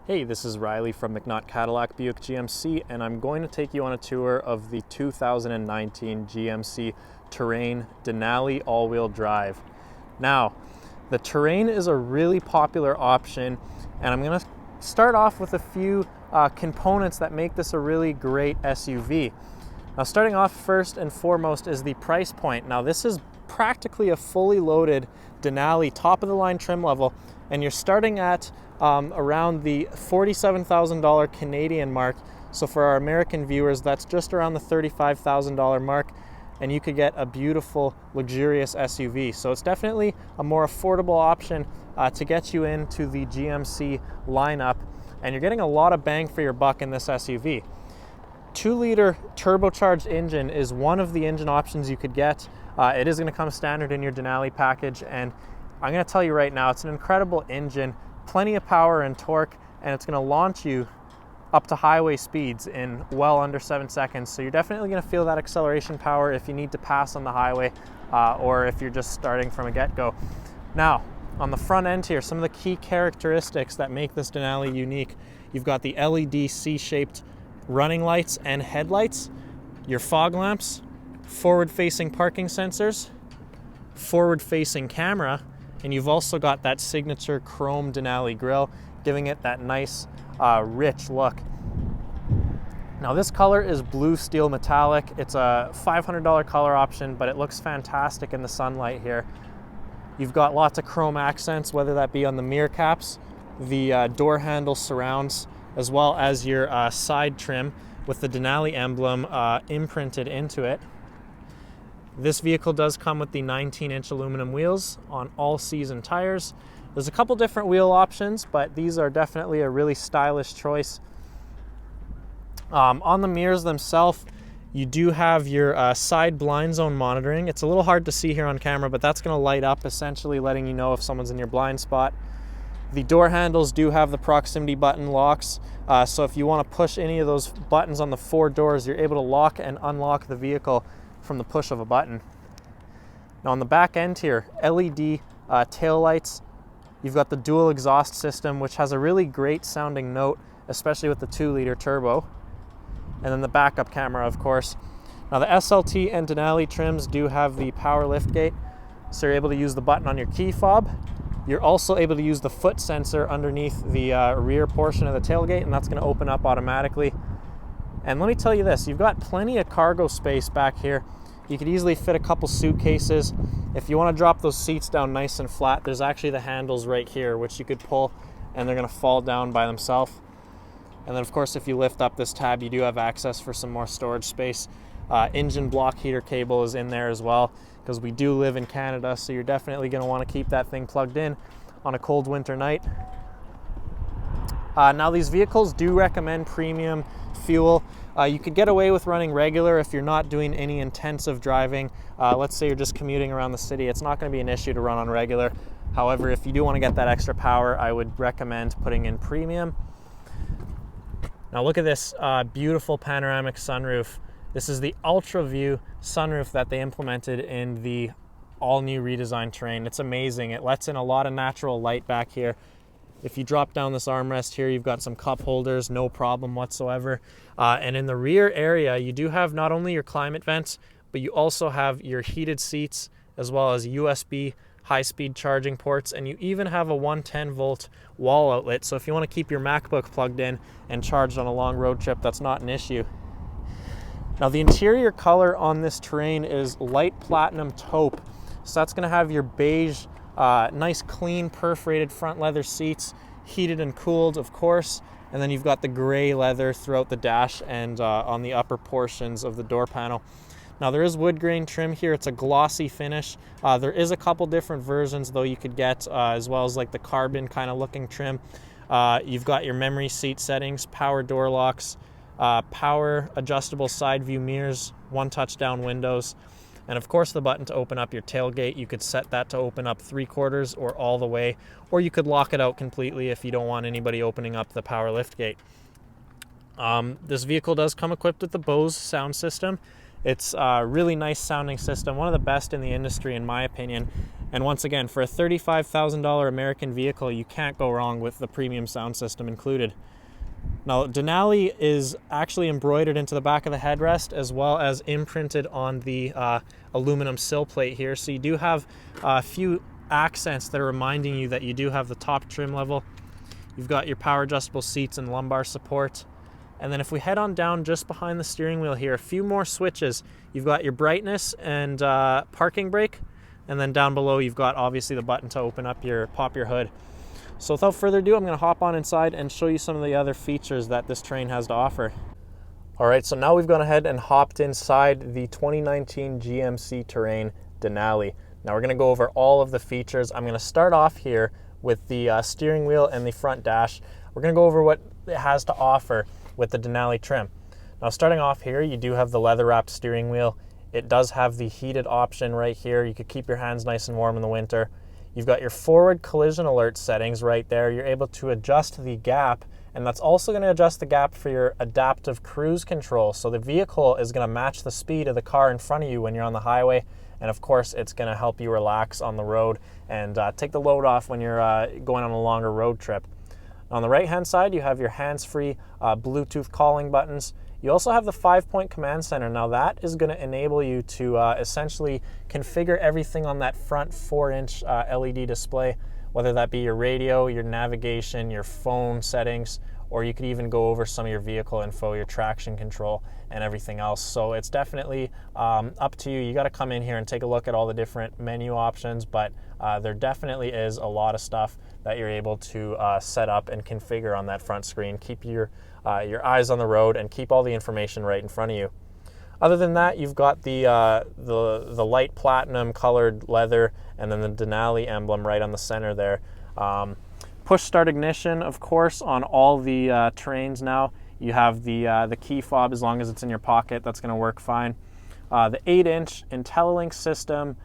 Hey, this is Riley from McNaught Cadillac Buick GMC, and I'm going to take you on a tour of the 2019 GMC Terrain Denali all-wheel drive. Now, the Terrain is a really popular option, and I'm going to start off with a few components that make this a really great SUV. Now, starting off first and foremost is the price point. Now, this is practically a fully loaded Denali top-of-the-line trim level, and you're starting at around the $47,000 Canadian mark. So for our American viewers, that's just around the $35,000 mark, and you could get a beautiful, luxurious SUV. So it's definitely a more affordable option to get you into the GMC lineup, and you're getting a lot of bang for your buck in this SUV. 2-liter turbocharged engine is one of the engine options you could get. It is going to come standard in your Denali package, and I'm going to tell you right now, it's an incredible engine, plenty of power and torque, and it's going to launch you up to highway speeds in well under 7 seconds. So you're definitely going to feel that acceleration power if you need to pass on the highway or if you're just starting from a get-go. Now, on the front end here, some of the key characteristics that make this Denali unique. You've got the LED C-shaped running lights and headlights, your fog lamps, forward-facing parking sensors, forward-facing camera, and you've also got that signature chrome Denali grille, giving it that nice, rich look. Now, this color is blue steel metallic. It's a $500 color option, but it looks fantastic in the sunlight here. You've got lots of chrome accents, whether that be on the mirror caps, the door handle surrounds, as well as your side trim with the Denali emblem imprinted into it. This vehicle does come with the 19-inch aluminum wheels on all-season tires. There's a couple different wheel options, but these are definitely a really stylish choice. On the mirrors themselves, you do have your side blind zone monitoring. It's a little hard to see here on camera, but that's going to light up, essentially letting you know if someone's in your blind spot. The door handles do have the proximity button locks, so if you want to push any of those buttons on the 4 doors, you're able to lock and unlock the vehicle from the push of a button. Now, on the back end here, LED tail lights. You've got the dual exhaust system, which has a really great sounding note, especially with the 2-liter turbo. And then the backup camera, of course. Now, the SLT and Denali trims do have the power liftgate, so you're able to use the button on your key fob. You're also able to use the foot sensor underneath the rear portion of the tailgate, and that's going to open up automatically. And let me tell you this, you've got plenty of cargo space back here. You could easily fit a couple suitcases. If you want to drop those seats down nice and flat, there's actually the handles right here, which you could pull, and they're going to fall down by themselves. And then, of course, if you lift up this tab, you do have access for some more storage space. Engine block heater cable is in there as well, because we do live in Canada, so you're definitely going to want to keep that thing plugged in on a cold winter night. Now, these vehicles do recommend premium fuel. You could get away with running regular if you're not doing any intensive driving. Let's say you're just commuting around the city. It's not going to be an issue to run on regular. However, if you do want to get that extra power, I would recommend putting in premium. Now, look at this beautiful panoramic sunroof. This is the Ultra View sunroof that they implemented in the all-new redesigned Terrain. It's amazing. It lets in a lot of natural light back here. If you drop down this armrest here, you've got some cup holders, no problem whatsoever. And in the rear area, you do have not only your climate vents, but you also have your heated seats, as well as USB high-speed charging ports, and you even have a 110-volt wall outlet. So if you want to keep your MacBook plugged in and charged on a long road trip, that's not an issue. Now, the interior color on this Terrain is light platinum taupe. So that's going to have your beige, nice clean perforated front leather seats, heated and cooled, of course, and then you've got the gray leather throughout the dash and on the upper portions of the door panel. Now, there is wood grain trim here. It's a glossy finish. There is a couple different versions though you could get, as well as like the carbon kind of looking trim. You've got your memory seat settings, power door locks, power adjustable side view mirrors, 1 touch-down windows, and of course the button to open up your tailgate. You could set that to open up 3/4 or all the way, or you could lock it out completely if you don't want anybody opening up the power liftgate. This vehicle does come equipped with the Bose sound system. It's a really nice sounding system, one of the best in the industry in my opinion, And once again, for a $35,000 American vehicle, you can't go wrong with the premium sound system included. Now, Denali is actually embroidered into the back of the headrest as well as imprinted on the aluminum sill plate here. So you do have a few accents that are reminding you that you do have the top trim level. You've got your power adjustable seats and lumbar support. And then if we head on down just behind the steering wheel here, a few more switches. You've got your brightness and parking brake. And then down below, you've got obviously the button to open up pop your hood. So without further ado, I'm going to hop on inside and show you some of the other features that this Terrain has to offer. All right, so now we've gone ahead and hopped inside the 2019 GMC Terrain Denali. Now we're going to go over all of the features. I'm going to start off here with the steering wheel and the front dash. We're going to go over what it has to offer with the Denali trim. Now starting off here, you do have the leather wrapped steering wheel. It does have the heated option right here. You could keep your hands nice and warm in the winter. You've got your forward collision alert settings right there. You're able to adjust the gap, and that's also going to adjust the gap for your adaptive cruise control. So the vehicle is going to match the speed of the car in front of you when you're on the highway, and of course it's going to help you relax on the road and take the load off when you're going on a longer road trip. On the right hand side, you have your hands-free Bluetooth calling buttons. You also have the 5-point command center. Now that is going to enable you to essentially configure everything on that front 4-inch LED display, whether that be your radio, your navigation, your phone settings, or you could even go over some of your vehicle info, your traction control, and everything else. So it's definitely up to you. You got to come in here and take a look at all the different menu options, but there definitely is a lot of stuff that you're able to set up and configure on that front screen. Keep your eyes on the road and keep all the information right in front of you. Other than that, you've got the light platinum colored leather and then the Denali emblem right on the center there. Push start ignition, of course, on all the Terrains now. You have the key fob as long as it's in your pocket. That's going to work fine. The 8-inch IntelliLink system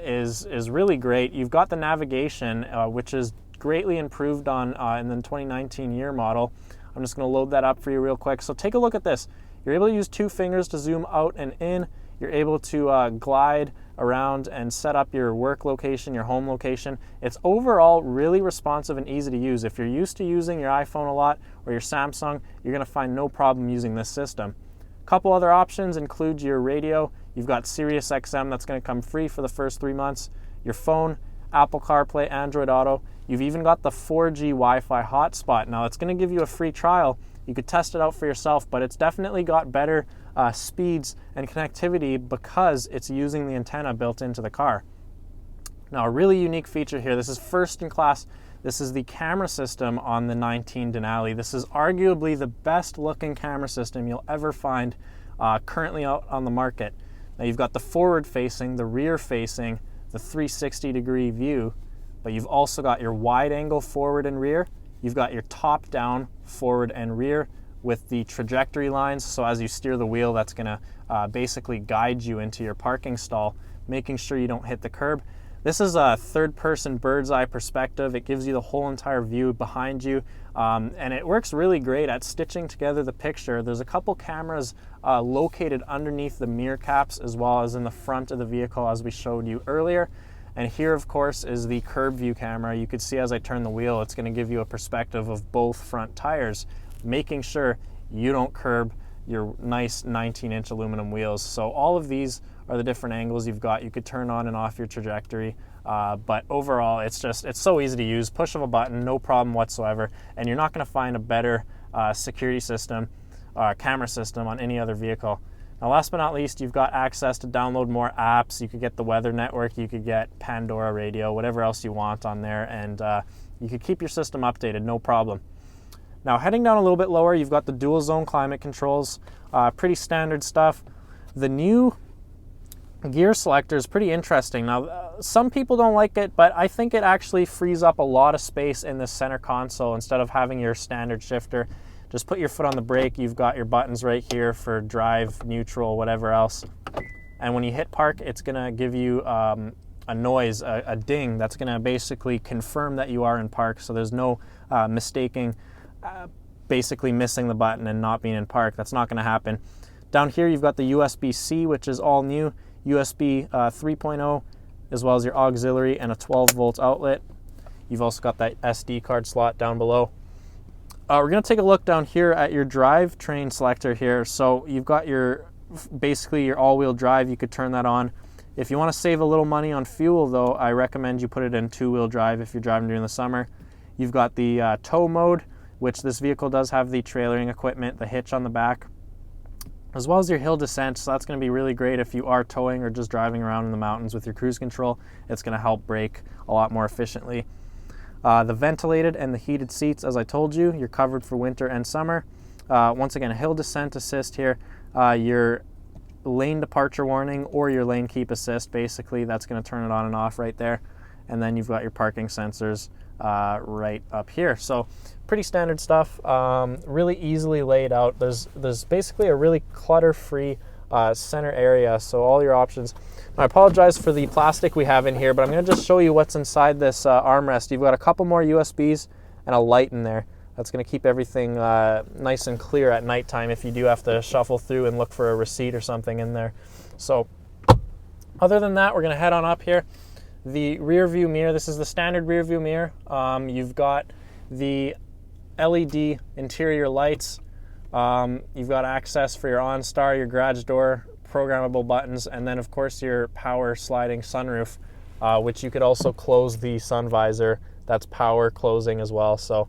is really great. You've got the navigation, which is greatly improved on in the 2019 year model. I'm just going to load that up for you real quick. So take a look at this. You're able to use 2 fingers to zoom out and in. You're able to glide around and set up your work location, your home location. It's overall really responsive and easy to use. If you're used to using your iPhone a lot or your Samsung, you're going to find no problem using this system. A couple other options include your radio. You've got Sirius XM that's going to come free for the first 3 months. Your phone, Apple CarPlay, Android Auto. You've even got the 4G Wi-Fi hotspot. Now it's going to give you a free trial. You could test it out for yourself, but it's definitely got better speeds and connectivity because it's using the antenna built into the car. Now a really unique feature here, this is first in class. This is the camera system on the 19 Denali. This is arguably the best looking camera system you'll ever find currently out on the market. Now you've got the forward facing, the rear facing, the 360-degree view, but you've also got your wide angle forward and rear. You've got your top down forward and rear with the trajectory lines. So as you steer the wheel, that's gonna basically guide you into your parking stall, making sure you don't hit the curb. This is a third-person bird's eye perspective. It gives you the whole entire view behind you, and it works really great at stitching together the picture. There's a couple cameras located underneath the mirror caps as well as in the front of the vehicle as we showed you earlier. And here, of course, is the curb view camera. You could see as I turn the wheel, it's going to give you a perspective of both front tires, making sure you don't curb your nice 19-inch aluminum wheels. So all of these are the different angles you've got. You could turn on and off your trajectory, but overall, it's so easy to use. Push of a button, no problem whatsoever, and you're not going to find a better security system, camera system on any other vehicle. Now, last but not least, you've got access to download more apps. You could get the weather network, you could get Pandora radio, whatever else you want on there, and you could keep your system updated, no problem. Now, heading down a little bit lower, you've got the dual zone climate controls, pretty standard stuff. The new gear selector is pretty interesting. Now, some people don't like it, but I think it actually frees up a lot of space in the center console instead of having your standard shifter. Just put your foot on the brake. You've got your buttons right here for drive, neutral, whatever else. And when you hit park, it's going to give you a noise, a ding that's going to basically confirm that you are in park. So there's no mistaking, basically missing the button and not being in park. That's not going to happen. Down here, you've got the USB-C, which is all new, USB 3.0, as well as your auxiliary and a 12-volt outlet. You've also got that SD card slot down below. We're going to take a look down here at your drivetrain selector here. So you've got basically your all-wheel drive. You could turn that on. If you want to save a little money on fuel though, I recommend you put it in two-wheel drive if you're driving during the summer. You've got the tow mode, which this vehicle does have the trailering equipment, the hitch on the back, as well as your hill descent. So that's going to be really great if you are towing or just driving around in the mountains with your cruise control. It's going to help brake a lot more efficiently. The ventilated and the heated seats, as I told you, you're covered for winter and summer. Once again, a hill descent assist here, your lane departure warning or your lane keep assist, basically, that's going to turn it on and off right there. And then you've got your parking sensors right up here. So pretty standard stuff, really easily laid out. There's basically a really clutter-free center area, so all your options. I apologize for the plastic we have in here, but I'm going to just show you what's inside this armrest. You've got a couple more USBs and a light in there. That's going to keep everything nice and clear at nighttime if you do have to shuffle through and look for a receipt or something in there. So other than that, we're going to head on up here. The rear view mirror, this is the standard rear view mirror. You've got the LED interior lights. You've got access for your OnStar, your garage door, programmable buttons, and then of course your power sliding sunroof, which you could also close the sun visor. That's power closing as well. So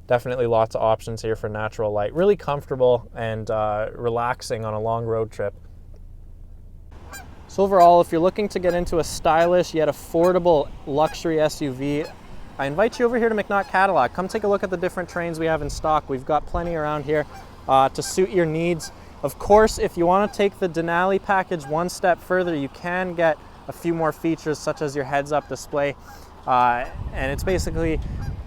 definitely lots of options here for natural light. Really comfortable and relaxing on a long road trip. So overall, if you're looking to get into a stylish yet affordable luxury SUV, I invite you over here to McNaught Cadillac. Come take a look at the different Trains we have in stock. We've got plenty around here to suit your needs. Of course, if you want to take the Denali package one step further, you can get a few more features such as your heads-up display, and it's basically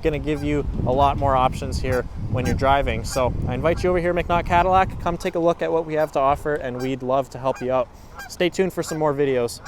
going to give you a lot more options here when you're driving. So I invite you over here, McNaught Cadillac. Come take a look at what we have to offer, and we'd love to help you out. Stay tuned for some more videos.